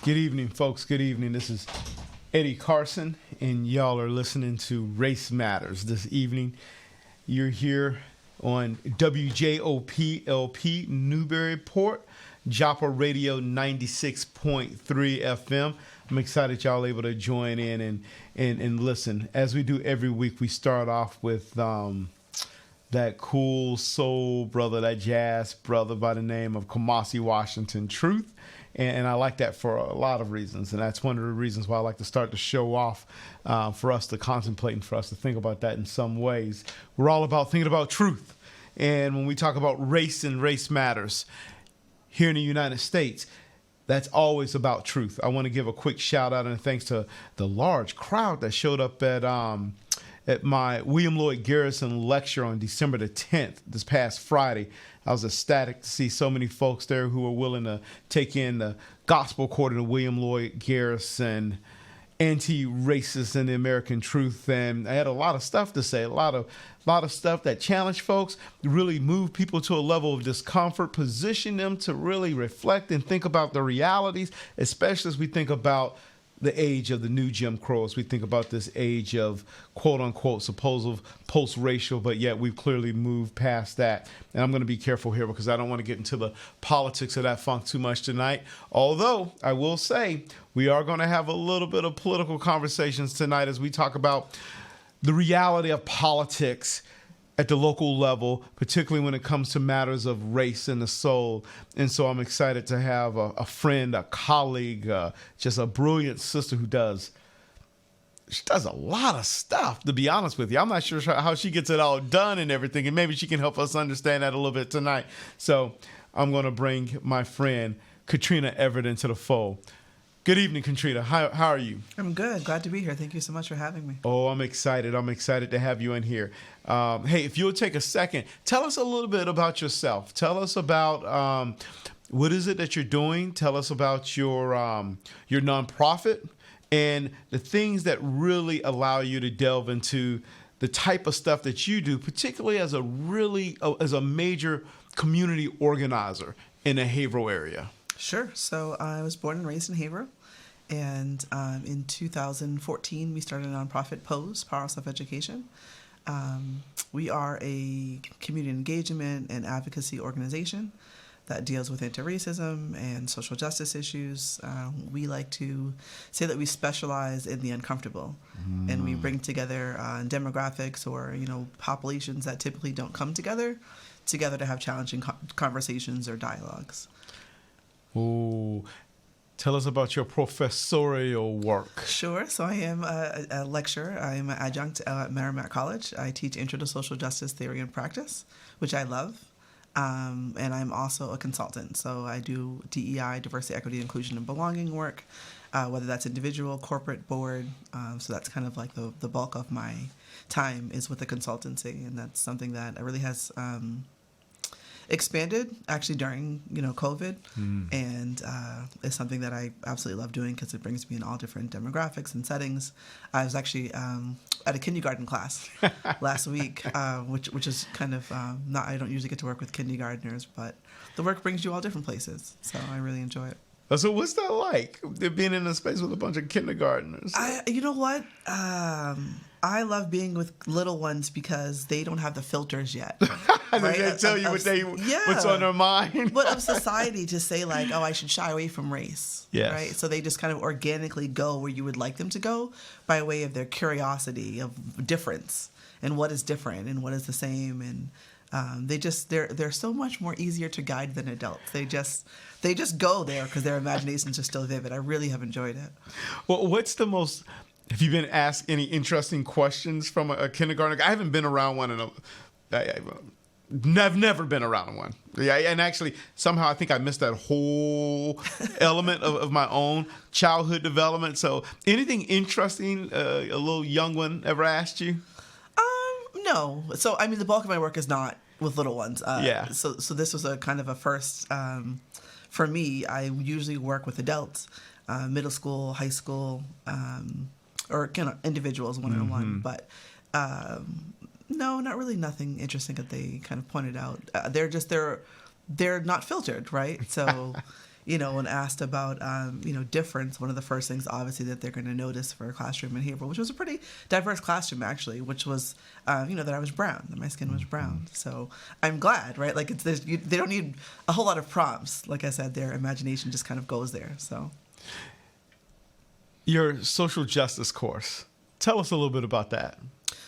Good evening, folks. Good evening. This is Eddie Carson, and y'all are listening to Race Matters this evening. You're here on WJOP LP Newburyport, Joppa Radio 96.3 FM. I'm excited y'all able to join in and listen. As we do every week, we start off with that cool soul brother, that jazz brother by the name of Kamasi Washington Truth. And I like that for a lot of reasons. And that's one of the reasons why I like to start the show off for us to contemplate and for us to think about that in some ways. We're all about thinking about truth. And when we talk about race and race matters here in the United States, that's always about truth. I want to give a quick shout out and thanks to the large crowd that showed up at my William Lloyd Garrison lecture on December the 10th, this past Friday. I was ecstatic to see so many folks there who were willing to take in the gospel according to William Lloyd Garrison, anti-racist and the American truth. And I had a lot of stuff to say, a lot of stuff that challenged folks, really moved people to a level of discomfort, position them to really reflect and think about the realities, especially as we think about the age of the new Jim Crow, as we think about this age of quote-unquote supposed post-racial, but yet we've clearly moved past that. And I'm going to be careful here because I don't want to get into the politics of that funk too much tonight. Although I will say we are going to have a little bit of political conversations tonight as we talk about the reality of politics at the local level, particularly when it comes to matters of race and the soul. And so I'm excited to have a friend, a colleague, just a brilliant sister who does a lot of stuff, to be honest with you. I'm not sure how she gets it all done and everything, and maybe she can help us understand that a little bit tonight. So I'm going to bring my friend Katrina Everett into the fold. Good evening, Katrina. How are you? I'm good. Glad to be here. Thank you so much for having me. Oh, I'm excited. I'm excited to have you in here. Hey, if you'll take a second, tell us a little bit about yourself. Tell us about what is it that you're doing. Tell us about your nonprofit and the things that really allow you to delve into the type of stuff that you do, particularly as a major community organizer in the Haverhill area. Sure. So I was born and raised in Haverhill, and in 2014 we started a nonprofit, POSE, Power of Self-Education. We are a community engagement and advocacy organization that deals with anti-racism and social justice issues. We like to say that we specialize in the uncomfortable, and we bring together demographics or populations that typically don't come together to have challenging conversations or dialogues. Oh, tell us about your professorial work. Sure. So I am a lecturer. I am an adjunct at Merrimack College. I teach Intro to Social Justice Theory and Practice, which I love. And I'm also a consultant. So I do DEI, diversity, equity, inclusion, and belonging work, whether that's individual, corporate, board. So that's kind of like the bulk of my time is with the consultancy. And that's something that really has expanded actually during COVID, and it's something that I absolutely love doing because it brings me in all different demographics and settings. I was actually at a kindergarten class last week, which is kind of not. I don't usually get to work with kindergartners, but the work brings you all different places, so I really enjoy it. So what's that like, being in a space with a bunch of kindergartners? You know what? I love being with little ones because they don't have the filters yet. Right? They tell you what's on their mind. But of society to say like, oh, I should shy away from race. Yes. Right? So they just kind of organically go where you would like them to go by way of their curiosity of difference and what is different and what is the same. And they're so much more easier to guide than adults. They just go there because their imaginations are still vivid. I really have enjoyed it. Well, have you been asked any interesting questions from a kindergarten? I haven't been around one I've never been around one. Yeah, and actually, somehow I think I missed that whole element of my own childhood development. So anything interesting a little young one ever asked you? No. So, I mean, the bulk of my work is not with little ones. Yeah. So this was a kind of a first for me. I usually work with adults, middle school, high school, or kind of individuals one-on-one. But no, not really nothing interesting that they kind of pointed out. They're not filtered, right? So when asked about, difference, one of the first things obviously that they're going to notice for a classroom in Haverhill, which was a pretty diverse classroom actually, which was, that I was brown, that my skin was brown. So I'm glad, right? Like they don't need a whole lot of prompts. Like I said, their imagination just kind of goes there. So your social justice course, tell us a little bit about that.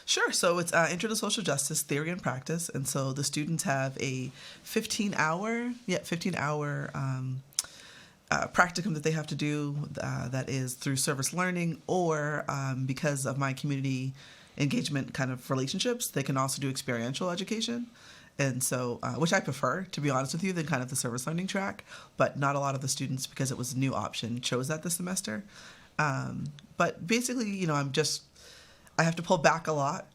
Sure. So it's Intro to Social Justice Theory and Practice, and so the students have a 15-hour practicum that they have to do that is through service learning, or because of my community engagement kind of relationships, they can also do experiential education. And so, which I prefer, to be honest with you, than kind of the service learning track. But not a lot of the students, because it was a new option, chose that this semester. But basically, I have to pull back a lot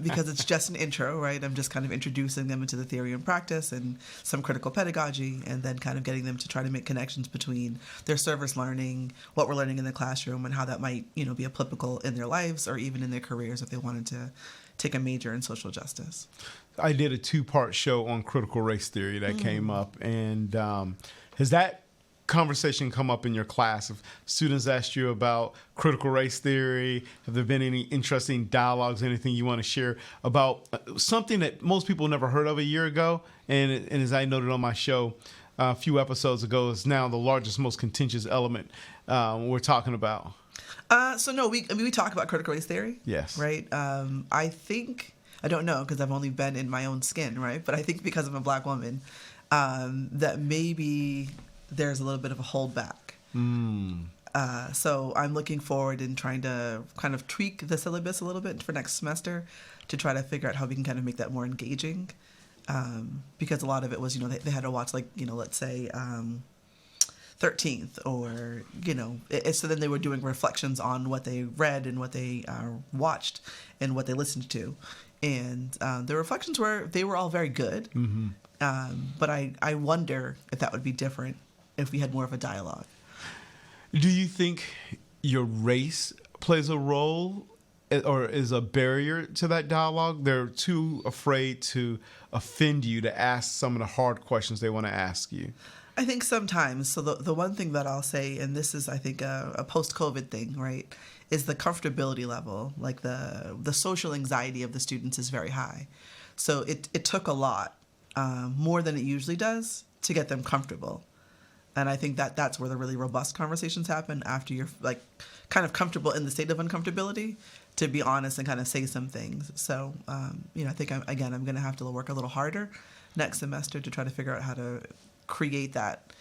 because it's just an intro, right? I'm just kind of introducing them into the theory and practice and some critical pedagogy, and then kind of getting them to try to make connections between their service learning, what we're learning in the classroom, and how that might, be applicable in their lives or even in their careers if they wanted to take a major in social justice. I did a 2-part show on critical race theory that came up, and has that conversation come up in your class? If students asked you about critical race theory, have there been any interesting dialogues, anything you want to share about something that most people never heard of a year ago, and as I noted on my show a few episodes ago, is now the largest, most contentious element we're talking about? We talk about critical race theory. Yes. Right. I don't know, because I've only been in my own skin, right? But I think because I'm a Black woman, that maybe there's a little bit of a holdback. So I'm looking forward and trying to kind of tweak the syllabus a little bit for next semester to try to figure out how we can kind of make that more engaging. Because a lot of it was, they had to watch, let's say 13th, or, so then they were doing reflections on what they read and what they watched and what they listened to. And the reflections they were all very good. But I wonder if that would be different if we had more of a dialogue. Do you think your race plays a role or is a barrier to that dialogue? They're too afraid to offend you to ask some of the hard questions they want to ask you. I think sometimes. So the one thing that I'll say, and this is, I think, a post-COVID thing, right, is the comfortability level. Like the social anxiety of the students is very high. So it took a lot, more than it usually does, to get them comfortable. And I think that's where the really robust conversations happen, after you're kind of comfortable in the state of uncomfortability, to be honest and kind of say some things. So, I think I'm going to have to work a little harder next semester to try to figure out how to create that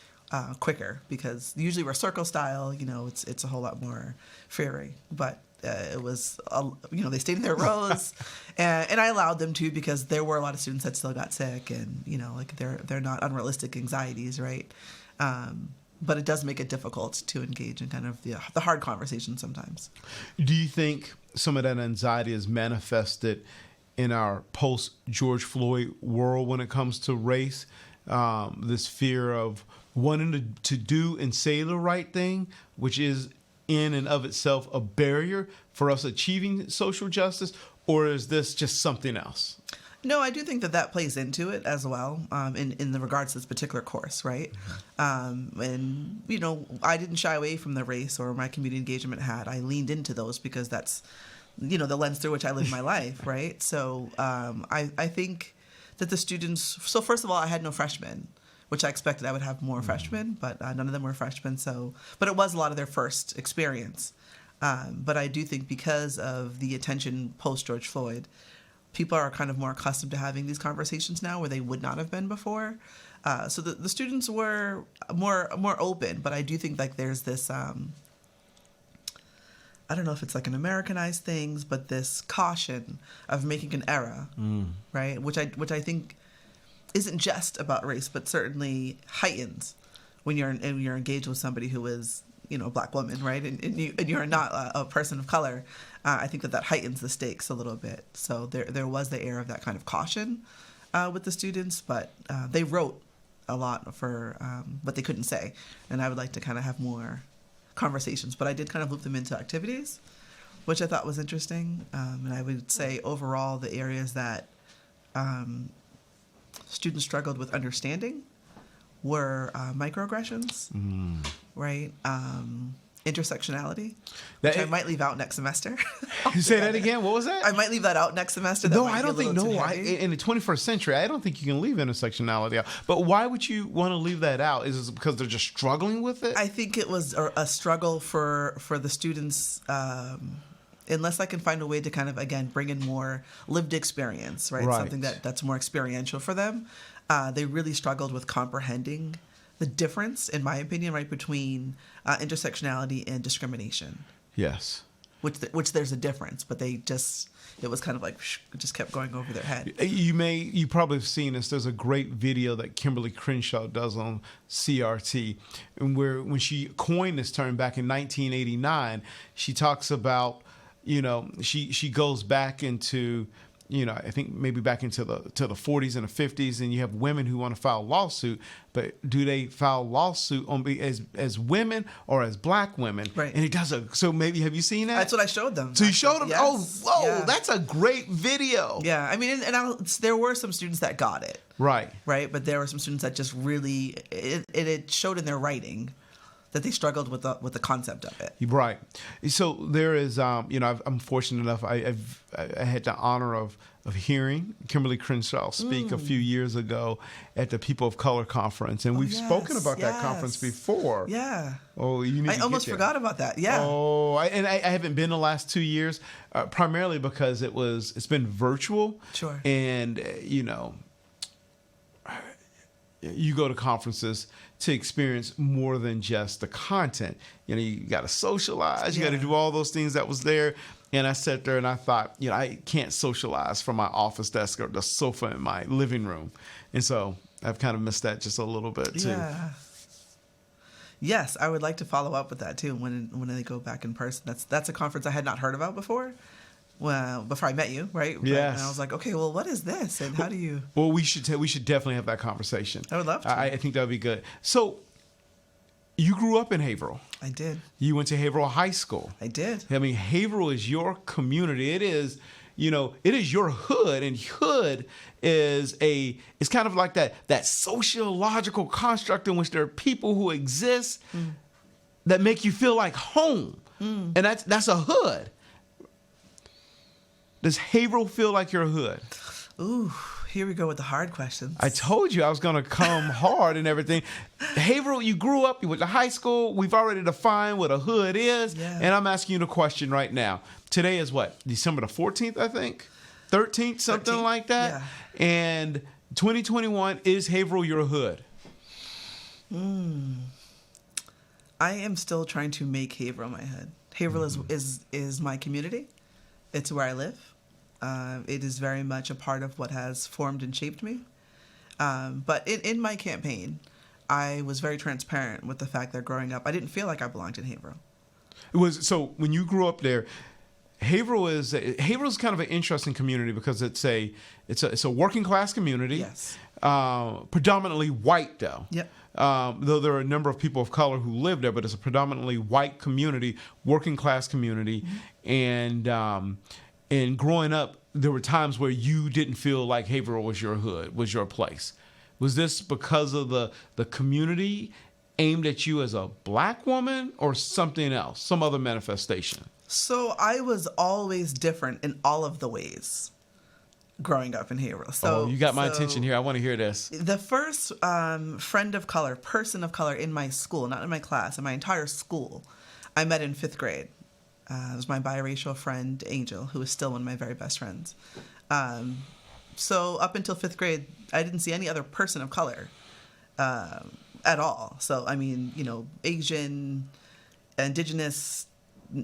quicker, because usually we're circle style, it's a whole lot more fairy. But it was, they stayed in their rows, and I allowed them to, because there were a lot of students that still got sick, and they're not unrealistic anxieties, right? But it does make it difficult to engage in kind of the hard conversation sometimes. Do you think some of that anxiety is manifested in our post-George Floyd world when it comes to race? This fear of wanting to do and say the right thing, which is in and of itself a barrier for us achieving social justice, or is this just something else? No, I do think that plays into it as well, in the regards to this particular course, right? And, I didn't shy away from the race or my community engagement hat. I leaned into those because that's, the lens through which I live my life, right? So I think that the students, so first of all, I had no freshmen, which I expected I would have more freshmen, but none of them were freshmen. But it was a lot of their first experience. But I do think because of the attention post-George Floyd, people are kind of more accustomed to having these conversations now where they would not have been before. So the students were more open, but I do think there's this, I don't know if it's an Americanized thing, but this caution of making an error, right? Which I think isn't just about race, but certainly heightens when you're engaged with somebody who is, a Black woman, right? And you're not a person of color. I think that heightens the stakes a little bit. So there was the air of that kind of caution with the students, but they wrote a lot for what they couldn't say. And I would like to kind of have more conversations, but I did kind of loop them into activities, which I thought was interesting. And I would say overall the areas that students struggled with understanding were microaggressions, right? Intersectionality, which I might leave out next semester. Say that again. What was that? I might leave that out next semester. That No, might I be a don't think. little too No, heavy. in the 21st century, I don't think you can leave intersectionality out. But why would you want to leave that out? Is it because they're just struggling with it? I think it was a struggle for the students. Unless I can find a way to kind of, again, bring in more lived experience, right? Something that's more experiential for them. They really struggled with comprehending the difference, in my opinion, right, between intersectionality and discrimination. Yes. Which there's a difference, but it was kind of like, it just kept going over their head. You probably have seen this. There's a great video that Kimberly Crenshaw does on CRT, and when she coined this term back in 1989, she talks about, she goes back into, I think maybe back into the 40s and the 50s, and you have women who want to file a lawsuit, but do they file a lawsuit as women or as black women? Right. And it does so maybe, have you seen that? That's what I showed them. So you showed them? Yes. Oh, whoa, Yeah. That's a great video. Yeah, I mean, there were some students that got it. Right. Right, but there were some students that just really, it showed in their writing that they struggled with the concept of it. Right. So there is, I'm fortunate enough. I had the honor of hearing Kimberly Crenshaw speak a few years ago at the People of Color conference, and we've spoken about that conference before. Yeah. Oh, you need. I almost forgot about that. Yeah. Oh, I haven't been the last 2 years, primarily because it's been virtual. Sure. And you go to conferences to experience more than just the content. You got to socialize. You got to do all those things that was there. And I sat there and I thought, I can't socialize from my office desk or the sofa in my living room. And so I've kind of missed that just a little bit too. Yeah. Yes, I would like to follow up with that too when they go back in person. That's a conference I had not heard about before. Well, before I met you, right? Yes. And I was like, okay, well, what is this, and how do you? Well, we should definitely have that conversation. I would love to. I think that would be good. So, you grew up in Haverhill. I did. You went to Haverhill High School. I did. I mean, Haverhill is your community. It is, it is your hood, and hood is it's kind of like that sociological construct in which there are people who exist that make you feel like home, and that's a hood. Does Haverhill feel like your hood? Ooh, here we go with the hard questions. I told you I was going to come hard and everything. Haverhill, you grew up, you went to high school. We've already defined what a hood is. Yeah. And I'm asking you the question right now. Today is what? December the 14th, I think? 13th, something 13th, like that? yeah. And 2021, is Haverhill your hood? I am still trying to make Haverhill my hood. Haverhill is my community. It's where I live. It is very much a part of what has formed and shaped me. But in my campaign, I was very transparent with the fact that growing up, I didn't feel like I belonged in Haverhill. So when you grew up there, Haverhill is kind of an interesting community because it's a working class community. Yes. Predominantly white though. Yep. Though there are a number of people of color who live there, but it's a predominantly white community, working class community, and growing up, there were times where you didn't feel like Haverhill was your hood, was your place. Was this because of the community aimed at you as a black woman, or something else, some other manifestation? So I was always different in all of the ways growing up in Haverhill. So you got my attention here. I want to hear this. The first person of color in my school, not in my class, in my entire school, I met in 5th grade. It was my biracial friend, Angel, who is still one of my very best friends. So up until 5th grade, I didn't see any other person of color at all. So, I mean, Asian, indigenous,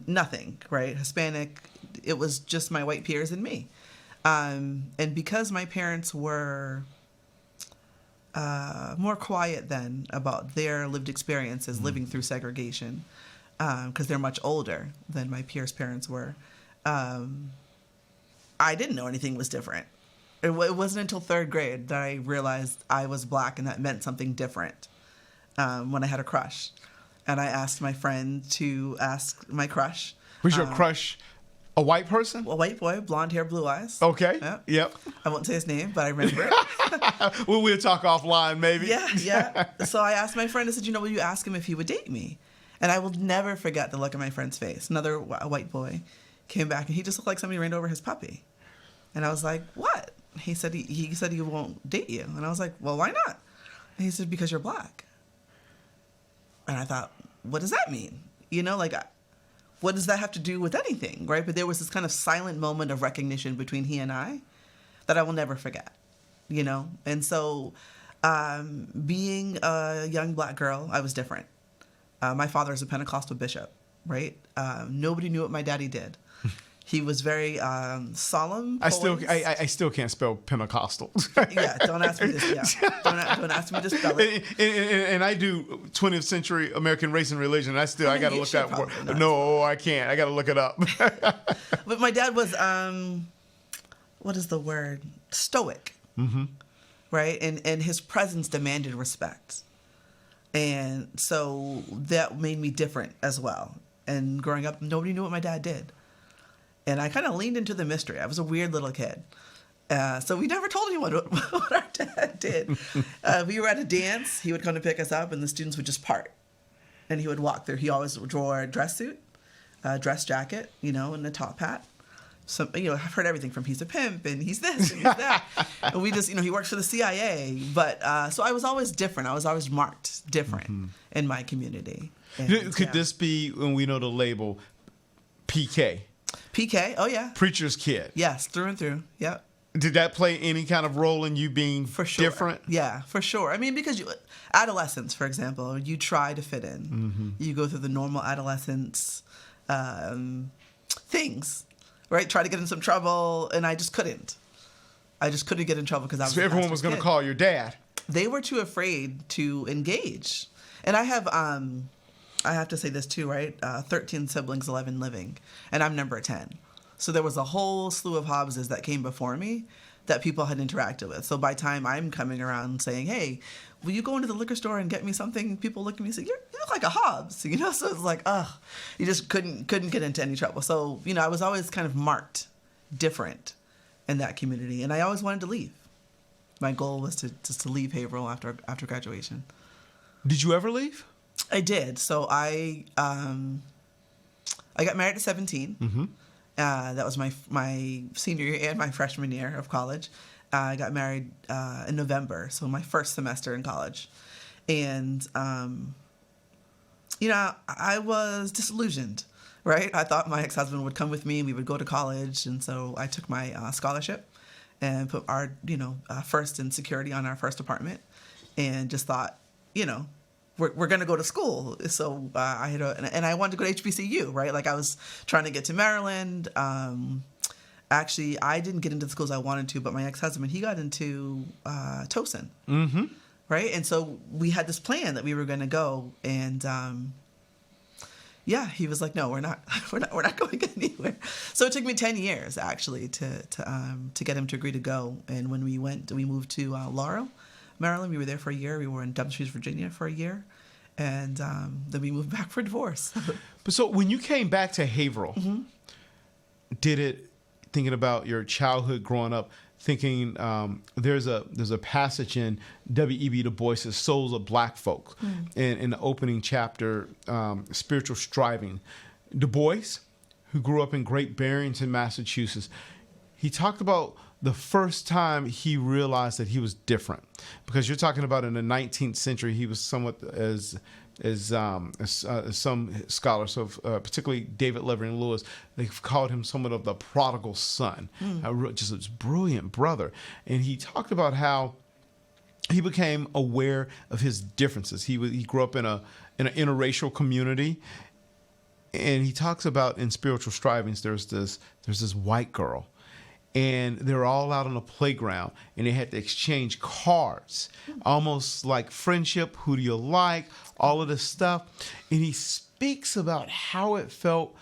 nothing, right? Hispanic. It was just my white peers and me. And because my parents were more quiet then about their lived experiences living through segregation, because they're much older than my peers' parents were, I didn't know anything was different. It wasn't until 3rd grade that I realized I was black and that meant something different when I had a crush. And I asked my friend to ask my crush. Was your crush A white person? A white boy, blonde hair, blue eyes. Okay. Yeah. Yep. I won't say his name, but I remember it. We'll talk offline, maybe. Yeah. So I asked my friend, I said, will you ask him if he would date me? And I will never forget the look on my friend's face. Another white boy came back, and he just looked like somebody ran over his puppy. And I was like, what? He said he said he won't date you. And I was like, well, why not? And he said, because you're black. And I thought, what does that mean? What does that have to do with anything, right? But there was this kind of silent moment of recognition between he and I that I will never forget, And so being a young black girl, I was different. My father is a Pentecostal bishop, right? Nobody knew what my daddy did. He was very solemn. I still can't spell Pentecostal. Yeah, don't ask me this. Yeah, don't ask me to spell it. And I do 20th century American race and religion. I got to look that word. No, I can't. I got to look it up. But my dad was, what is the word? Stoic, right? And his presence demanded respect, and so that made me different as well. And growing up, nobody knew what my dad did. And I kind of leaned into the mystery. I was a weird little kid. So we never told anyone what our dad did. We were at a dance. He would come to pick us up, and the students would just part. And he would walk through. He always wore a dress suit, a dress jacket, and a top hat. So, I've heard everything from he's a pimp, and he's this, and he's that. And we just, he works for the CIA. But so I was always different. I was always marked different in my community. And, Could this be, when we know the label, PK? PK, oh yeah. Preacher's kid. Yes, through and through. Yep. Did that play any kind of role in you being different? Yeah, for sure. I mean, because adolescence, for example, you try to fit in. You go through the normal adolescence things, right? Try to get in some trouble, and I just couldn't. I just couldn't get in trouble because I was. So everyone was going to call your dad. They were too afraid to engage, and I have to say this too, right? 13 siblings, 11 living, and I'm number 10. So there was a whole slew of Hobbses that came before me that people had interacted with. So by the time I'm coming around saying, hey, will you go into the liquor store and get me something? People look at me and say, you look like a Hobbs, So it's like, you just couldn't get into any trouble. So, I was always kind of marked different in that community, and I always wanted to leave. My goal was to leave Haverhill after graduation. Did you ever leave? I did. So I got married at 17. That was my senior year and my freshman year of college. I got married in November, so my first semester in college. And, I was disillusioned, right? I thought my ex-husband would come with me and we would go to college. And so I took my scholarship and put our, first in security on our first apartment and just thought, we're going to go to school. So and I wanted to go to HBCU, right? Like I was trying to get to Maryland. Actually, I didn't get into the schools I wanted to, but my ex-husband, he got into Towson, right? And so we had this plan that we were going to go, and he was like, no, we're not going anywhere. So it took me 10 years actually to get him to agree to go. And when we moved to Laurel, Maryland. We were there for a year. We were in Dumfries, Virginia for a year. And then we moved back for divorce. But so when you came back to Haverhill, thinking about your childhood growing up, thinking there's a passage in W.E.B. Du Bois's Souls of Black Folk in the opening chapter, Spiritual Striving. Du Bois, who grew up in Great Barrington, Massachusetts, he talked about the first time he realized that he was different, because you're talking about in the 19th century, he was somewhat as some scholars, so particularly David Levering Lewis, they've called him somewhat of the prodigal son, just this brilliant brother. And he talked about how he became aware of his differences. He grew up in an interracial community, and he talks about in Spiritual Strivings, there's this white girl. And they were all out on the playground, and they had to exchange cards, almost like friendship, who do you like, all of this stuff. And he speaks about how it felt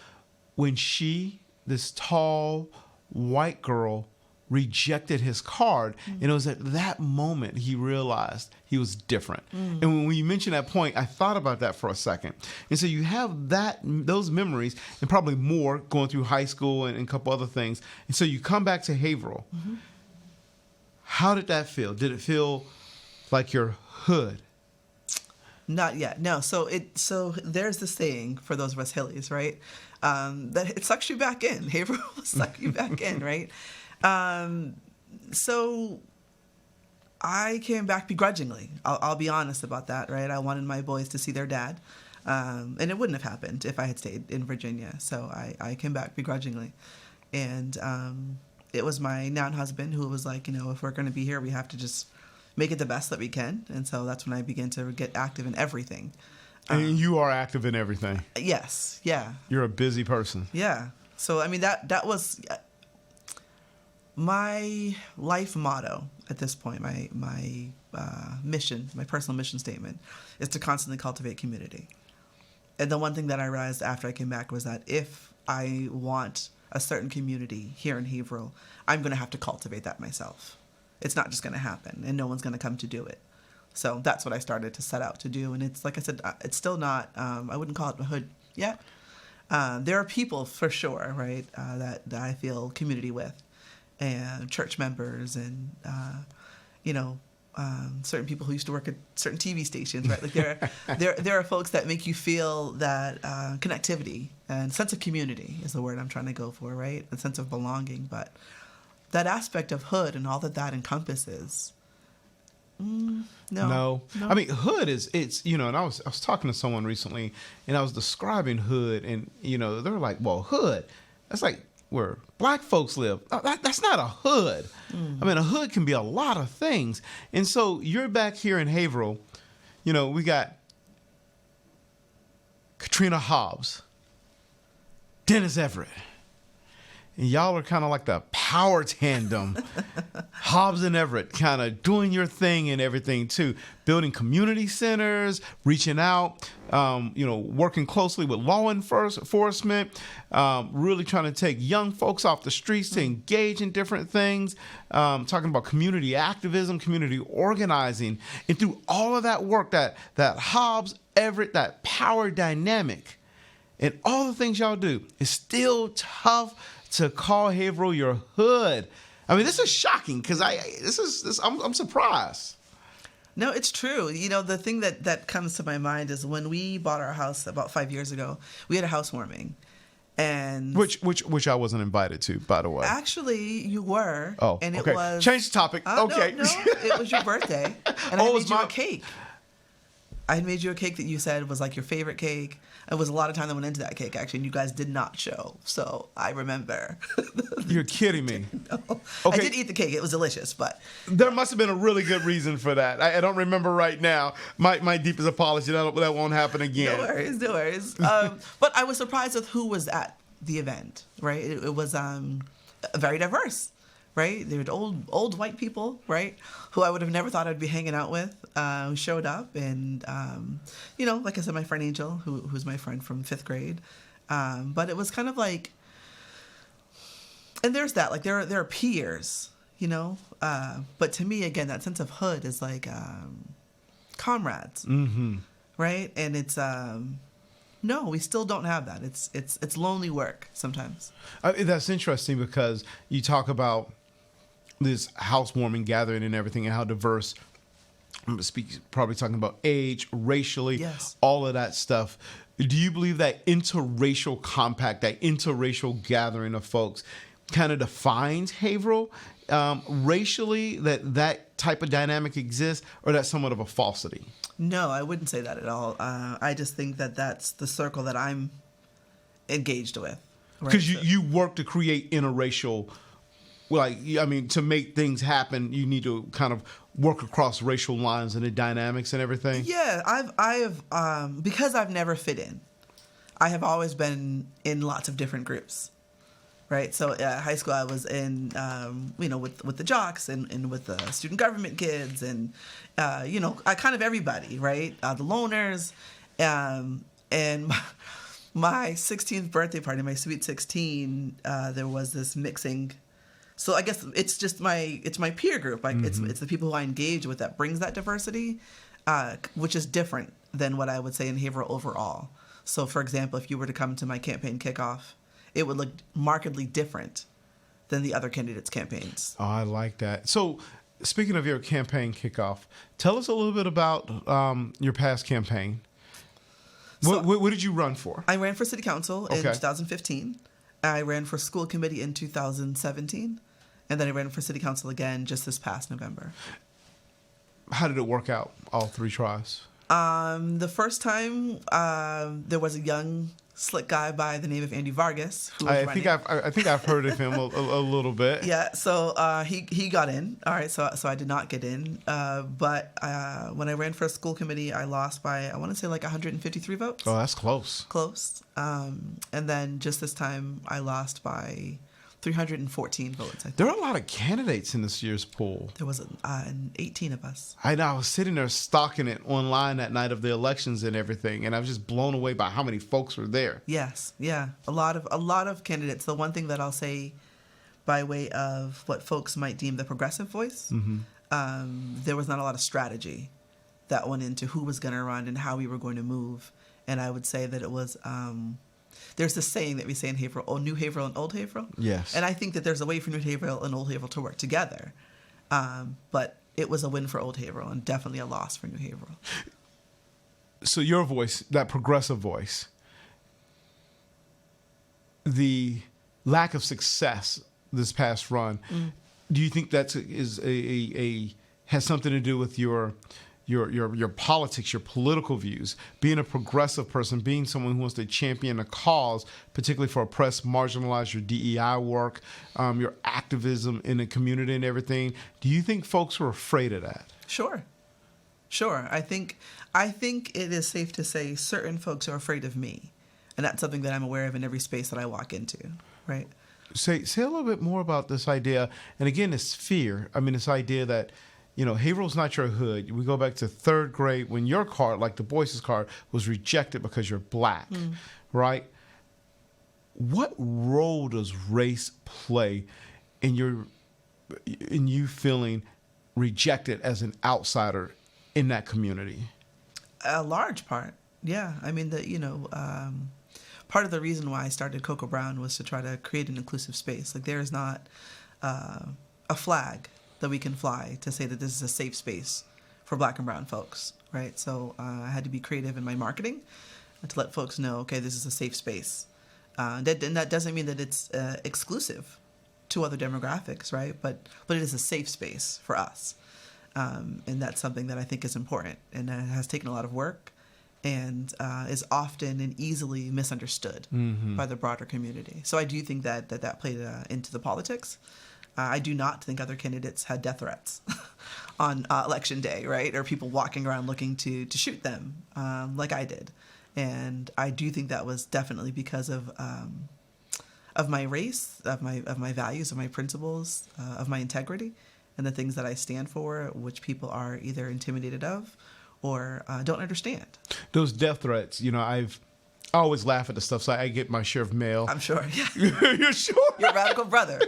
when she, this tall white girl, rejected his card. And it was at that moment he realized he was different. And when you mentioned that point, I thought about that for a second. And so you have those memories and probably more going through high school and a couple other things. And so you come back to Haverhill. How did that feel? Did it feel like your hood? Not yet. No. So there's this saying for those of us Hillies, right? That it sucks you back in. Haverhill will suck you back in, right? So I came back begrudgingly. I'll be honest about that, right? I wanted my boys to see their dad. And it wouldn't have happened if I had stayed in Virginia. So I came back begrudgingly. And it was my now husband who was like, if we're going to be here, we have to just make it the best that we can. And so that's when I began to get active in everything. And you are active in everything. Yes. Yeah. You're a busy person. Yeah. So, I mean, that was my life motto at this point. My mission, my personal mission statement is to constantly cultivate community. And the one thing that I realized after I came back was that if I want a certain community here in Haverhill, I'm going to have to cultivate that myself. It's not just going to happen, and no one's going to come to do it. So that's what I started to set out to do. And it's, like I said, it's still not, I wouldn't call it a hood yet. There are people for sure, right, that I feel community with, and church members and, certain people who used to work at certain TV stations, right? Like there are folks that make you feel that connectivity and sense of community is the word I'm trying to go for, right? A sense of belonging. But that aspect of hood and all that encompasses, no. I mean, hood it's and I was talking to someone recently, and I was describing hood, and they were like, well, hood, that's like where black folks live. That's not a hood. I mean, a hood can be a lot of things. And so you're back here in Haverhill. We got Katrina Hobbs, Dennis Everett. And y'all are kind of like the power tandem, Hobbs and Everett, kind of doing your thing and everything too, building community centers, reaching out, working closely with law enforcement, really trying to take young folks off the streets to engage in different things, talking about community activism, community organizing, and through all of that work, that Hobbs, Everett, that power dynamic, and all the things y'all do, it's still tough to call Haverhill your hood. I mean, this is shocking because I'm surprised. No, it's true. The thing that comes to my mind is when we bought our house about 5 years ago, we had a housewarming, and which I wasn't invited to, by the way. Actually, you were. Oh, and okay. It was Change the topic. Okay. No, it was your birthday, and I made you a cake. I had made you a cake that you said was like your favorite cake. It was a lot of time that went into that cake, actually, and you guys did not show. So I remember. You're kidding me. No. Okay. I did eat the cake. It was delicious, but there must have been a really good reason for that. I don't remember right now. My deepest apology. That won't happen again. No worries. But I was surprised with who was at the event, right? It was very diverse. Right? There were old white people, right? Who I would have never thought I'd be hanging out with, who showed up. And, like I said, my friend Angel, who's my friend from 5th grade. But it was kind of like, and there's that, like there are peers, but to me, again, that sense of hood is like comrades, right? And it's, no, we still don't have that. It's lonely work sometimes. That's interesting because you talk about this housewarming gathering and everything and how diverse. I'm probably talking about age, racially, yes, all of that stuff. Do you believe that interracial compact, that interracial gathering of folks kind of defines Haverhill racially, that type of dynamic exists, or that's somewhat of a falsity? No, I wouldn't say that at all. I just think that that's the circle that I'm engaged with. Because you work to create interracial, to make things happen, you need to kind of work across racial lines and the dynamics and everything. Yeah, I have because I've never fit in. I have always been in lots of different groups, right? So high school I was in, with the jocks and with the student government kids and, I kind of everybody, right? The loners, and my 16th birthday party, my sweet 16, there was this mixing So I guess it's just my peer group. Like it's the people who I engage with that brings that diversity, which is different than what I would say in Haverhill overall. So for example, if you were to come to my campaign kickoff, it would look markedly different than the other candidates' campaigns. Oh, I like that. So speaking of your campaign kickoff, tell us a little bit about your past campaign. What did you run for? I ran for city council in Okay. 2015. I ran for school committee in 2017. And then I ran for city council again just this past November. How did it work out, all three tries? The first time, there was a young, slick guy by the name of Andy Vargas who was I running. think I've heard of him a little bit. Yeah, so he got in. All right, so I did not get in. But when I ran for a school committee, I lost by, I want to say, like 153 votes. Oh, that's close. Close. And then just this time, I lost by 314 votes. I think. There are a lot of candidates in this year's poll. There was 18 of us. I know. I was sitting there stalking it online that night of the elections and everything, and I was just blown away by how many folks were there. Yes, yeah, a lot of candidates. The one thing that I'll say, by way of what folks might deem the progressive voice, there was not a lot of strategy that went into who was going to run and how we were going to move. And I would say that it was. There's this saying that we say in Haverhill, New Haverhill and Old Haverhill. Yes. And I think that there's a way for New Haverhill and Old Haverhill to work together. But it was a win for Old Haverhill and definitely a loss for New Haverhill. So your voice, that progressive voice, the lack of success this past run, do you think that has something to do with your politics, your political views, being a progressive person, being someone who wants to champion a cause, particularly for oppressed, marginalized, your DEI work, your activism in the community and everything? Do you think folks are afraid of that? Sure. I think it is safe to say certain folks are afraid of me. And that's something that I'm aware of in every space that I walk into, right? Say a little bit more about this idea. And again, it's fear. I mean, this idea that, Haverhill's not your hood. We go back to third grade when your card, like the Boyce's card, was rejected because you're black, right? What role does race play in you feeling rejected as an outsider in that community? A large part, yeah. I mean, part of the reason why I started Cocoa Brown was to try to create an inclusive space. Like, there is not a flag that we can fly to say that this is a safe space for Black and brown folks, right? So I had to be creative in my marketing to let folks know, okay, this is a safe space. And that doesn't mean that it's exclusive to other demographics, right? But it is a safe space for us. And that's something that I think is important and has taken a lot of work and is often and easily misunderstood by the broader community. So I do think that played into the politics. I do not think other candidates had death threats on election day, right? Or people walking around looking to shoot them like I did. And I do think that was definitely because of my race, of my values, of my principles, of my integrity, and the things that I stand for, which people are either intimidated of or don't understand. Those death threats, I always laugh at the stuff. So I get my share of mail. I'm sure. Yeah. You're sure? Your radical brother.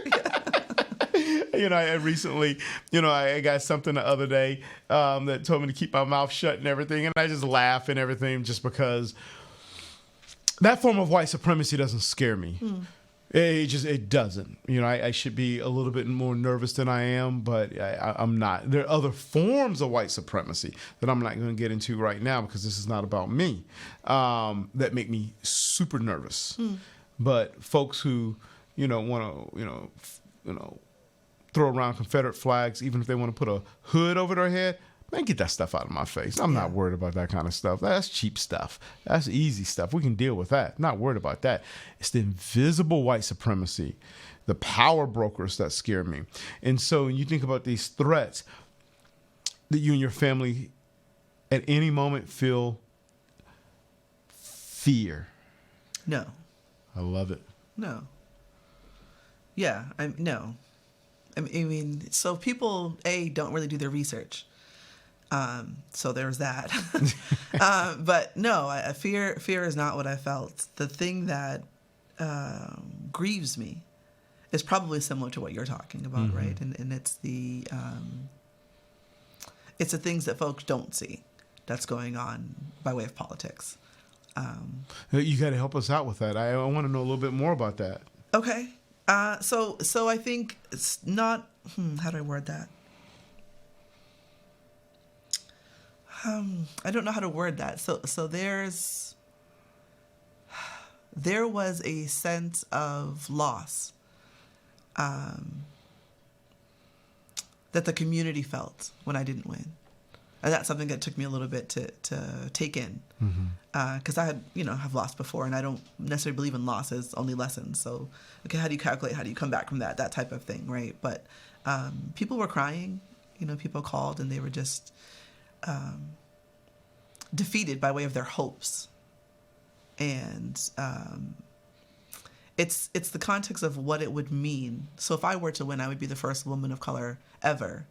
I recently, I got something the other day that told me to keep my mouth shut and everything. And I just laugh and everything just because that form of white supremacy doesn't scare me. It doesn't. I should be a little bit more nervous than I am, but I'm not. There are other forms of white supremacy that I'm not going to get into right now because this is not about me that make me super nervous. But folks who, want to, throw around Confederate flags, even if they want to put a hood over their head, man, get that stuff out of my face. I'm not worried about that kind of stuff. That's cheap stuff. That's easy stuff. We can deal with that. Not worried about that. It's the invisible white supremacy, the power brokers that scare me. And so when you think about these threats, that you and your family at any moment feel fear. No. I love it. No. Yeah, no. I mean, so people, don't really do their research. So there's that. But no, fear is not what I felt. The thing that grieves me is probably similar to what you're talking about, right? And it's the things that folks don't see that's going on by way of politics. You got to help us out with that. I want to know a little bit more about that. Okay. So I think it's not. How do I word that? I don't know how to word that. So there was a sense of loss that the community felt when I didn't win. And that's something that took me a little bit to take in. Because I have lost before, and I don't necessarily believe in losses, only lessons. So, okay, how do you calculate? How do you come back from that? That type of thing, right? But people were crying. People called, and they were just defeated by way of their hopes. And it's the context of what it would mean. So if I were to win, I would be the first woman of color ever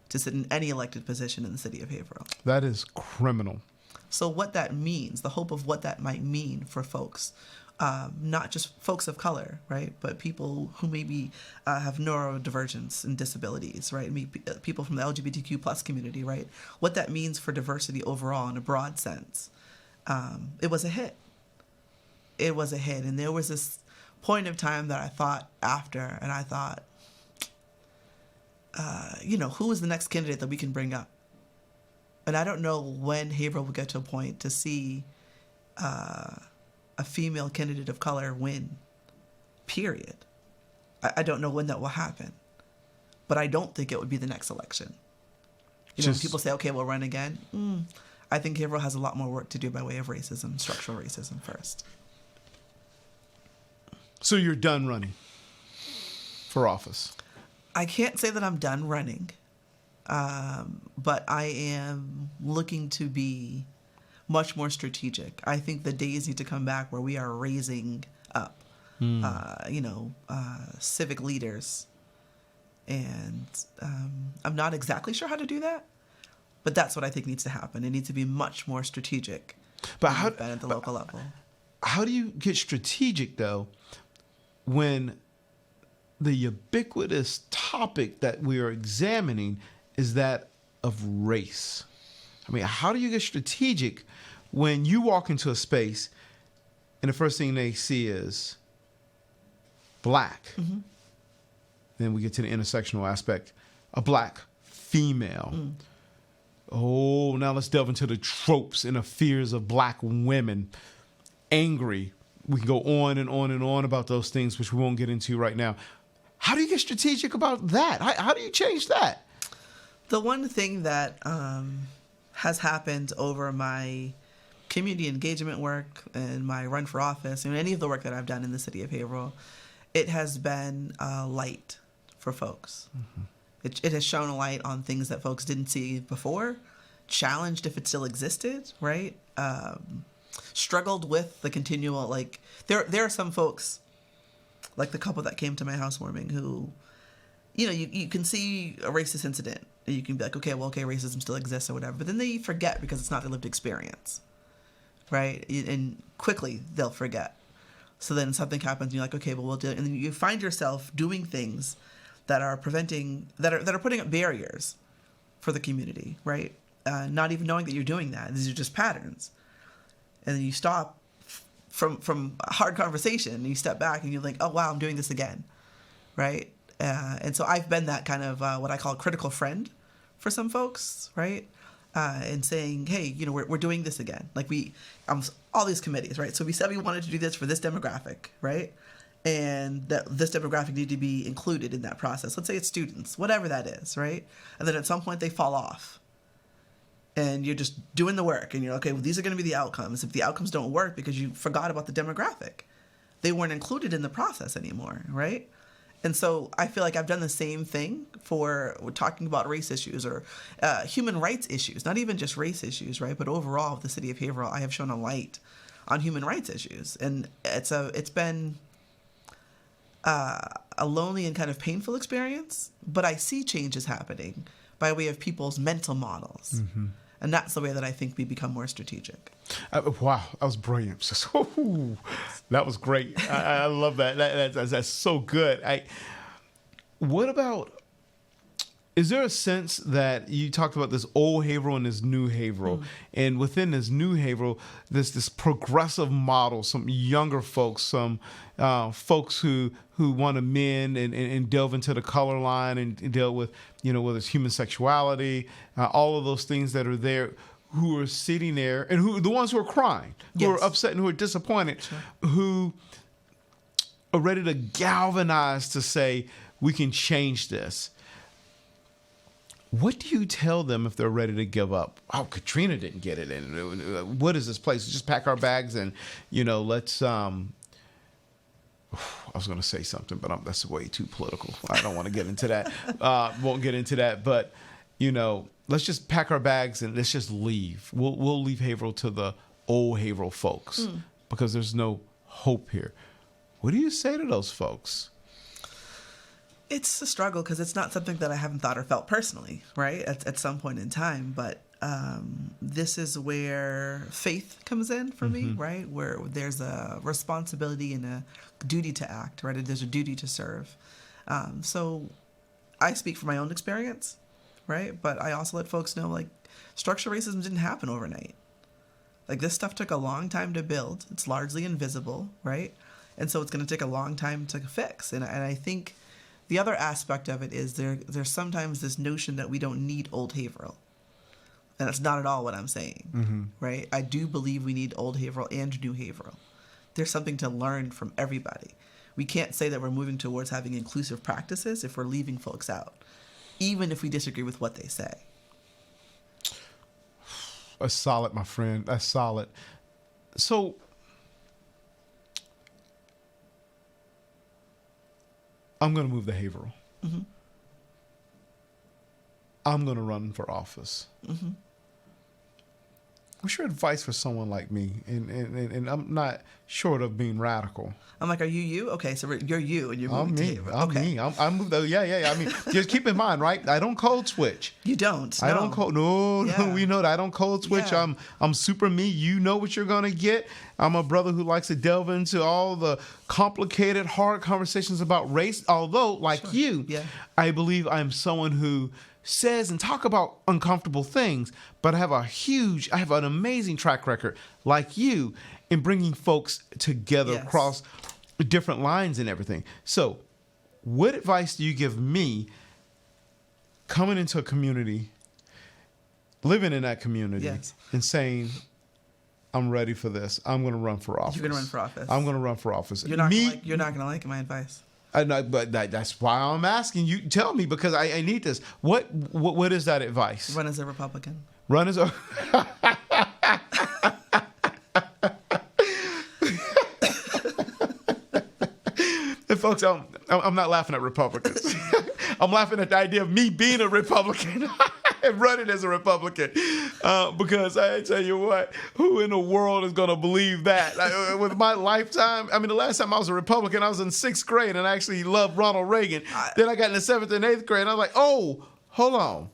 to sit in any elected position in the city of Haverhill. That is criminal. So what that means, the hope of what that might mean for folks, not just folks of color, right, but people who maybe have neurodivergence and disabilities, right, people from the LGBTQ plus community, right, what that means for diversity overall in a broad sense. It was a hit. It was a hit. And there was this point of time that I thought after, and I thought, who is the next candidate that we can bring up? And I don't know when Haverhill will get to a point to see a female candidate of color win, period. I don't know when that will happen. But I don't think it would be the next election. When people say, okay, we'll run again, I think Haverhill has a lot more work to do by way of racism, structural racism first. So you're done running for office? I can't say that I'm done running, but I am looking to be much more strategic. I think the days need to come back where we are raising up, civic leaders. And I'm not exactly sure how to do that, but that's what I think needs to happen. It needs to be much more strategic at the local level. How do you get strategic, though, when the ubiquitous topic that we are examining is that of race? I mean, how do you get strategic when you walk into a space and the first thing they see is black? Mm-hmm. Then we get to the intersectional aspect, a black female. Oh, now let's delve into the tropes and the fears of black women. Angry. We can go on and on and on about those things, which we won't get into right now. How do you get strategic about that? How do you change that? The one thing that has happened over my community engagement work and my run for office and any of the work that I've done in the city of Haverhill, it has been light for folks. Mm-hmm. It has shown a light on things that folks didn't see before, challenged if it still existed, right? Struggled with the continual, there are some folks, like the couple that came to my housewarming who, you can see a racist incident. And you can be like, okay, racism still exists or whatever. But then they forget because it's not their lived experience, right? And quickly they'll forget. So then something happens and you're like, okay, well, we'll do it. And then you find yourself doing things that are that are putting up barriers for the community, right? Not even knowing that you're doing that. These are just patterns. And then you stop from a hard conversation and you step back and you're like, oh, wow, I'm doing this again, right? And so I've been that kind of what I call critical friend for some folks, right? And saying, hey, we're doing this again. All these committees, right? So we said we wanted to do this for this demographic, right? And that this demographic need to be included in that process. Let's say it's students, whatever that is, right? And then at some point they fall off. And you're just doing the work and you're okay, well, these are going to be the outcomes. If the outcomes don't work because you forgot about the demographic, they weren't included in the process anymore, right? And so I feel like I've done the same thing we're talking about race issues or human rights issues, not even just race issues, right? But overall, with the city of Haverhill, I have shown a light on human rights issues. And it's been a lonely and kind of painful experience, but I see changes happening by way of people's mental models. Mm-hmm. And that's the way that I think we become more strategic. Wow, that was brilliant. That was great. I love that. That's so good. What about, is there a sense that you talked about this old Haverhill and this new Haverhill, and within this new Haverhill, there's this progressive model, some younger folks, some folks who want to mend and delve into the color line and deal with, whether it's human sexuality, all of those things that are there, who are sitting there, and who the ones who are crying, who are upset and who are disappointed, who are ready to galvanize to say, we can change this. What do you tell them if they're ready to give up? Oh, Katrina didn't get it. And what is this place? Just pack our bags and, let's, I was going to say something, but that's way too political. I don't want to get into that. Won't get into that. But, let's just pack our bags and let's just leave. We'll leave Haverhill to the old Haverhill folks because there's no hope here. What do you say to those folks? It's a struggle because it's not something that I haven't thought or felt personally, right, at some point in time. But this is where faith comes in for me, right, where there's a responsibility and a duty to act, right? There's a duty to serve. So I speak from my own experience, right? But I also let folks know, like, structural racism didn't happen overnight. Like, this stuff took a long time to build. It's largely invisible, right? And so it's going to take a long time to fix. And I think the other aspect of it is there's sometimes this notion that we don't need old Haverhill. And that's not at all what I'm saying, right? I do believe we need old Haverhill and new Haverhill. There's something to learn from everybody. We can't say that we're moving towards having inclusive practices if we're leaving folks out, even if we disagree with what they say. That's solid, my friend. That's solid. So, I'm going to move to Haverhill. I'm going to run for office. What's your advice for someone like me? And I'm not short of being radical. I'm like, are you? Okay, so you're you, and you're moving to Haverhill. I'm okay. me. I'm moved. Yeah. I mean, just keep in mind, right? I don't code switch. You don't. I don't code. No, we know that I don't code switch. Yeah. I'm super me. You know what you're gonna get. I'm a brother who likes to delve into all the complicated, hard conversations about race. Although, like you, I believe I'm someone who says and talk about uncomfortable things, but I have an amazing track record, like you, in bringing folks together across different lines and everything. So, what advice do you give me coming into a community, living in that community, and saying, I'm ready for this. I'm going to run for office. You're going to run for office. I'm going to run for office. You're not going to like my advice. I know, but that's why I'm asking you. Tell me, because I need this. What is that advice? Run as a Republican. Run as a... And folks, I'm not laughing at Republicans. I'm laughing at the idea of me being a Republican and running as a Republican. Because I tell you what, who in the world is going to believe that? With my lifetime, I mean, the last time I was a Republican, I was in 6th grade and I actually loved Ronald Reagan. Then I got in the 7th and 8th grade and I was like, oh, hold on.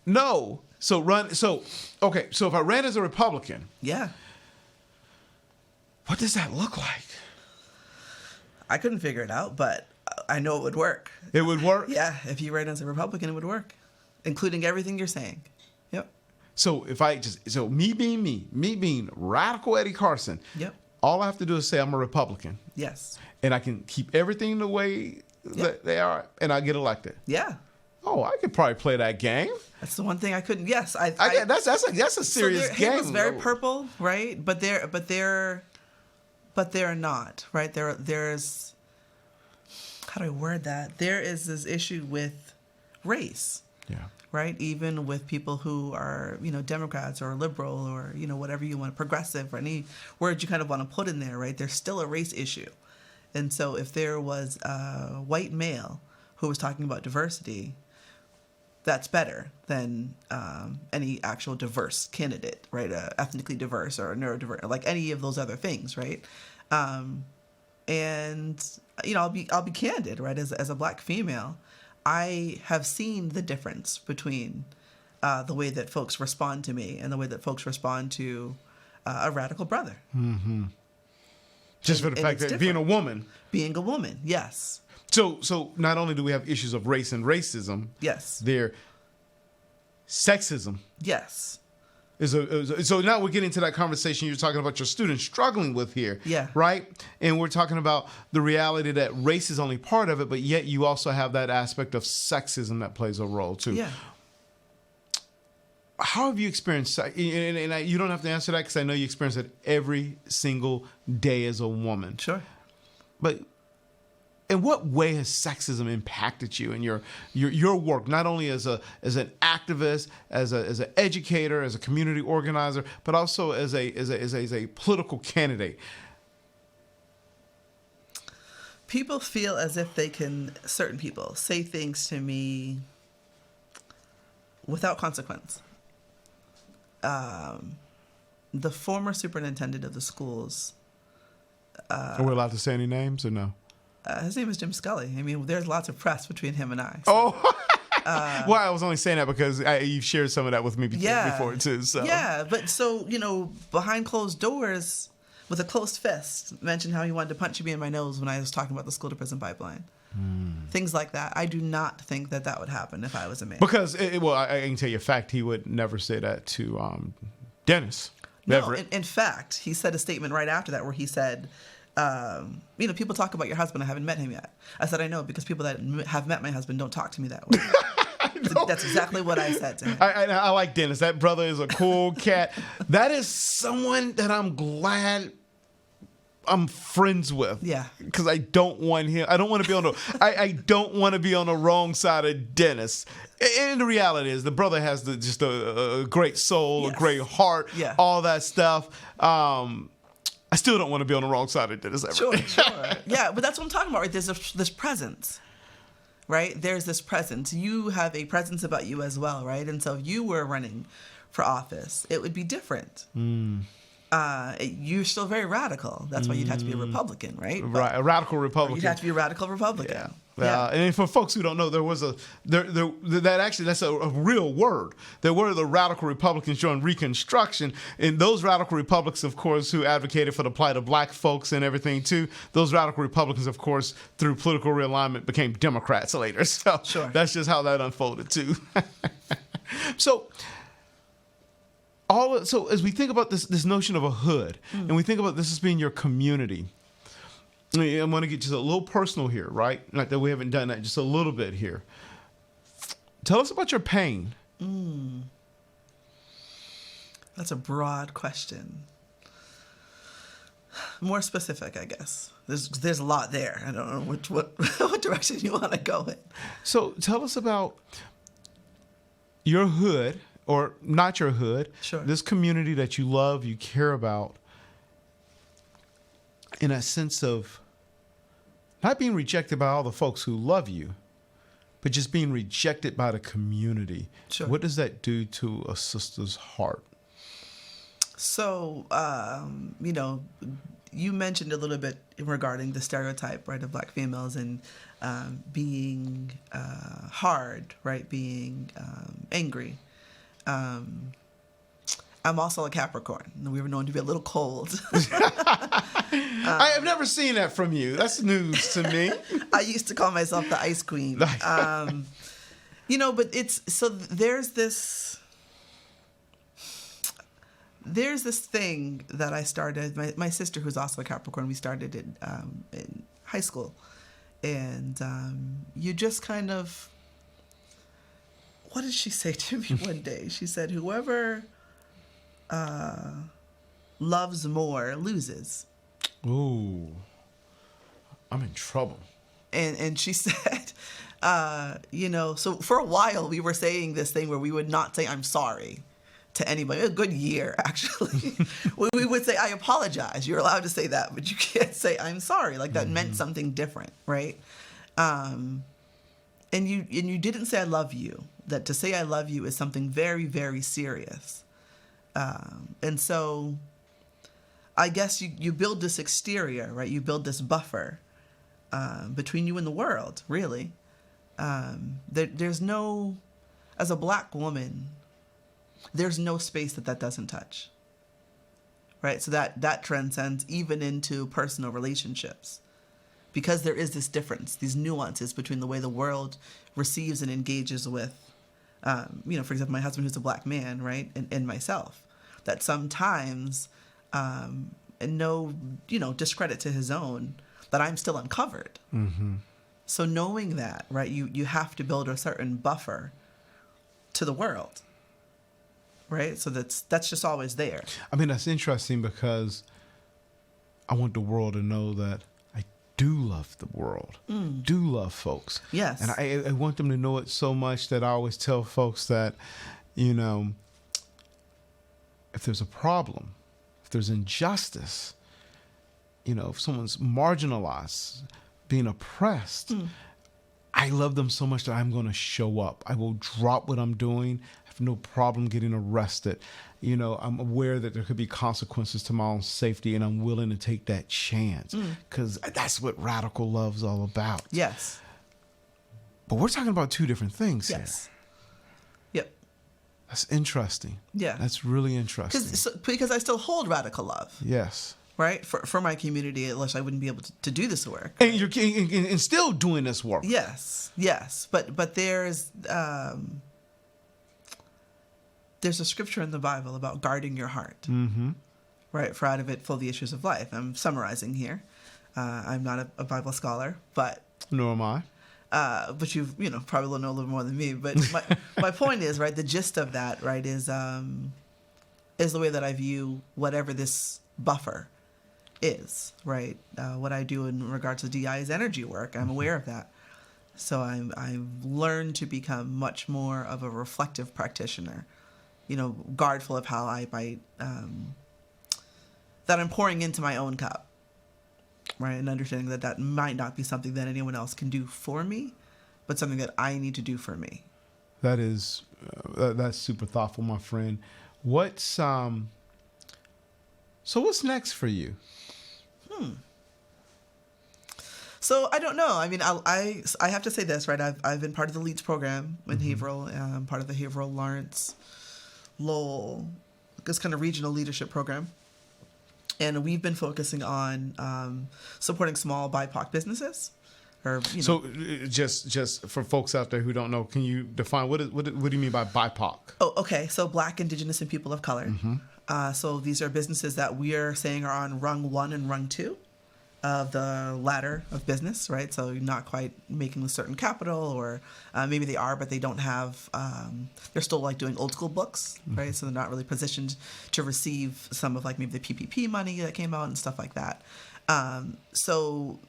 No. So if I ran as a Republican. Yeah. What does that look like? I couldn't figure it out, but I know it would work. It would work? Yeah. If you ran as a Republican, it would work, including everything you're saying. Yep. So me being radical Eddie Carson. Yep. All I have to do is say I'm a Republican. Yes. And I can keep everything the way that they are, and I get elected. Yeah. Oh, I could probably play that game. That's the one thing I couldn't. Yes, that's a serious game. Haverhill's very purple, right? But they're not, right? There's how do I word that? There is this issue with race. Yeah. Right? Even with people who are, Democrats or liberal or, whatever you want, progressive or any word you kind of want to put in there, right? There's still a race issue. And so if there was a white male who was talking about diversity, that's better than any actual diverse candidate, right? Ethnically diverse or neurodiverse, like any of those other things, right? And I'll be candid, right? As a Black female, I have seen the difference between the way that folks respond to me and the way that folks respond to a radical brother. Mm-hmm. Just for the fact that being a woman. Being a woman, yes. So not only do we have issues of race and racism, Yes. there sexism Yes. so now we're getting to that conversation you're talking about your students struggling with here. Yeah. Right? And we're talking about the reality that race is only part of it, but yet you also have that aspect of sexism that plays a role too. Yeah. How have you experienced you don't have to answer that because I know you experience it every single day as a woman. Sure. But in what way has sexism impacted you in your work, not only as an activist, as an educator, as a community organizer, but also as a political candidate? People feel as if they can, certain people, say things to me without consequence. The former superintendent of the schools. Are we allowed to say any names or no? His name is Jim Scully. I mean, there's lots of press between him and I. So, Oh, well, I was only saying that because you've shared some of that with me before too. So yeah, but so behind closed doors, with a closed fist, mentioned how he wanted to punch me in my nose when I was talking about the school to prison pipeline. Things like that. I do not think that would happen if I was a man. Because I can tell you a fact. He would never say that to Dennis Everett. No, in fact, he said a statement right after that where he said, people talk about your husband. I haven't met him yet. I said, I know, because people that have met my husband don't talk to me that way. That's exactly what I said to him. I like Dennis. That brother is a cool cat. That is someone that I'm glad I'm friends with. Yeah. Because I don't want him. I don't want to be on the. I don't want to be on the wrong side of Dennis. And the reality is, the brother has just a great soul, Yes. a great heart, Yeah. all that stuff. I still don't want to be on the wrong side of Dennis Everett. Sure. Yeah, but that's what I'm talking about, right? There's this presence, right? There's this presence. You have a presence about you as well, right? And so if you were running for office, it would be different. You're still very radical. That's why you'd have to be a Republican, right? Right, a radical Republican. You'd have to be a radical Republican. Yeah. And for folks who don't know, that's a real word. There were the radical Republicans during Reconstruction, and those radical Republicans, of course, who advocated for the plight of black folks and everything too. Those radical Republicans, of course, through political realignment, became Democrats later. So Sure. That's just how that unfolded too. So as we think about this notion of a hood, and we think about this as being your community. I'm going to get just a little personal here, right? Not that we haven't done that, just a little bit here. Tell us about your pain. That's a broad question. More specific, I guess. There's a lot there. I don't know what direction you want to go in. So tell us about your hood, or not your hood, Sure. This community that you love, you care about, in a sense of not being rejected by all the folks who love you, but just being rejected by the community. Sure. What does that do to a sister's heart? So, you mentioned a little bit regarding the stereotype, right, of black females and being hard, right, being angry. I'm also a Capricorn. We were known to be a little cold. I have never seen that from you. That's news to me. I used to call myself the Ice Queen. But there's this thing that I started. My sister, who's also a Capricorn, we started in high school, and you just kind of. What did she say to me one day? She said, "Whoever loves more loses." Ooh, I'm in trouble. And she said, so for a while we were saying this thing where we would not say "I'm sorry" to anybody. A good year, actually. We would say, "I apologize." You're allowed to say that, but you can't say "I'm sorry." Like that meant something different, right? And you didn't say "I love you." That to say "I love you" is something very, very serious. And so I guess you build this exterior, right? You build this buffer between you and the world, really. There's no, as a black woman, there's no space that doesn't touch, right? So that transcends even into personal relationships, because there is this difference, these nuances between the way the world receives and engages with, for example, my husband who's a black man, right, and myself, that sometimes, and no, discredit to his own, that I'm still uncovered. Mm-hmm. So knowing that, right, you have to build a certain buffer to the world, right? So that's just always there. I mean, that's interesting because I want the world to know that I do love the world, do love folks. Yes. And I want them to know it so much that I always tell folks that, if there's a problem, if there's injustice, if someone's marginalized, being oppressed, I love them so much that I'm going to show up. I will drop what I'm doing. I have no problem getting arrested. I'm aware that there could be consequences to my own safety, and I'm willing to take that chance because that's what radical love's all about. Yes. But we're talking about two different things Yes. here. Yep. That's interesting. Yeah. That's really interesting. Because I still hold radical love. Yes. Right? For my community, unless I wouldn't be able to do this work. And you're and still doing this work. Yes. But there's a scripture in the Bible about guarding your heart. Mm-hmm. Right? For out of it flow the issues of life. I'm summarizing here. I'm not a Bible scholar, but... Nor am I. But you probably know a little more than me. But my point is, right, the gist of that, right, is the way that I view whatever this buffer is, right? What I do in regards to DI is energy work. I'm aware of that. So I've learned to become much more of a reflective practitioner, guardful of how that I'm pouring into my own cup, right? And understanding that might not be something that anyone else can do for me, but something that I need to do for me. That is, that's super thoughtful, my friend. So what's next for you? So I don't know. I mean, I have to say this, right? I've been part of the LEADS program in Haverhill. I'm part of the Haverhill Lawrence Lowell, this kind of regional leadership program. And we've been focusing on supporting small BIPOC businesses. So just for folks out there who don't know, can you define what do you mean by BIPOC? Oh, okay. So Black, Indigenous, and people of color. Mm-hmm. So these are businesses that we are saying are on rung 1 and rung 2 of the ladder of business, right? So you're not quite making a certain capital, or maybe they are, but they don't have, they're still like doing old school books, right? Mm-hmm. So they're not really positioned to receive some of like maybe the PPP money that came out and stuff like that. So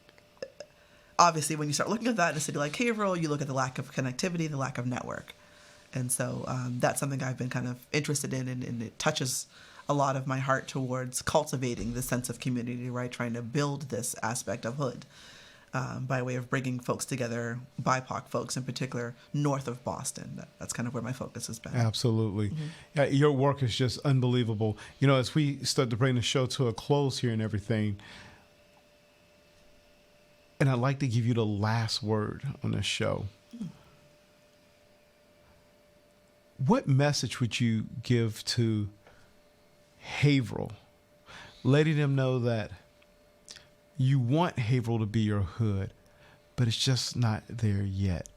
obviously when you start looking at that in a city like Haverhill, you look at the lack of connectivity, the lack of network. And so that's something I've been kind of interested in, and it touches a lot of my heart towards cultivating the sense of community, right? Trying to build this aspect of hood by way of bringing folks together, BIPOC folks in particular, north of Boston. That's kind of where my focus has been. Absolutely. Mm-hmm. Yeah, your work is just unbelievable. As we start to bring the show to a close here and everything, and I'd like to give you the last word on this show. What message would you give to Haverhill, letting them know that you want Haverhill to be your hood, but it's just not there yet?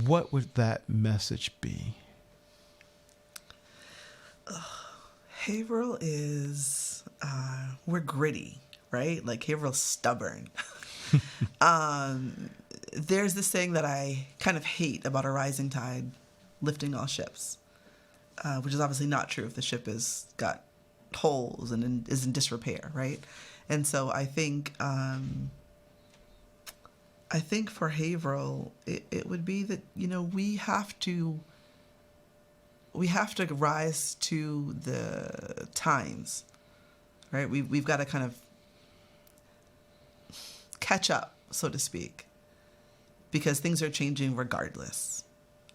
What would that message be? Haverhill is, we're gritty, right? Like Haverhill's stubborn. There's this saying that I kind of hate about a rising tide lifting all ships, which is obviously not true if the ship has got holes and is in disrepair, right? And so I think for Haverhill, it would be that we have to rise to the times, right? We've got to kind of catch up, so to speak, because things are changing regardless,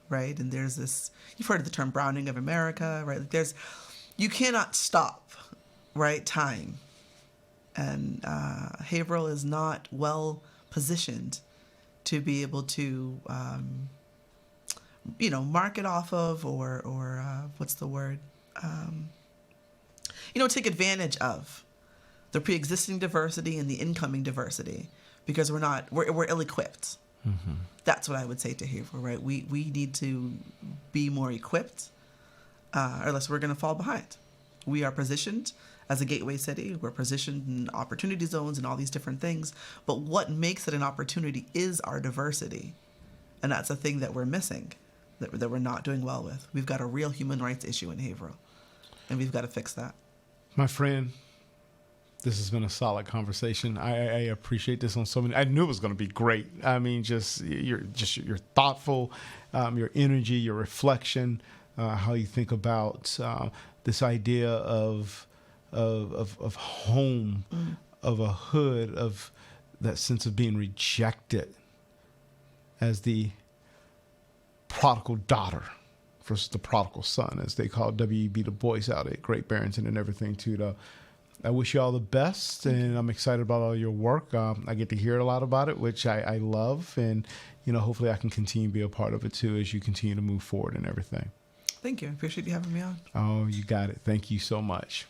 right? And there's this, you've heard of the term Browning of America, right? Like you cannot stop, right, time. And Haverhill is not well positioned to be able to, mark it off of or what's the word? Take advantage of the pre-existing diversity and the incoming diversity, because we're ill-equipped. That's what I would say to Haverhill, right? We need to be more equipped, or else we're going to fall behind. We are positioned as a gateway city. We're positioned in opportunity zones and all these different things. But what makes it an opportunity is our diversity. And that's a thing that we're missing, that we're not doing well with. We've got a real human rights issue in Haverhill, and we've got to fix that. My friend, this has been a solid conversation. I appreciate this on so many. I knew it was going to be great. I mean, you're thoughtful, your energy, your reflection, how you think about this idea of home, of a hood, of that sense of being rejected as the prodigal daughter versus the prodigal son, as they call W.E.B. Du Bois out at Great Barrington and everything too. I wish you all the best, and I'm excited about all your work. I get to hear a lot about it, which I love, and hopefully I can continue to be a part of it too as you continue to move forward and everything. Thank you. I appreciate you having me on. Oh, you got it. Thank you so much.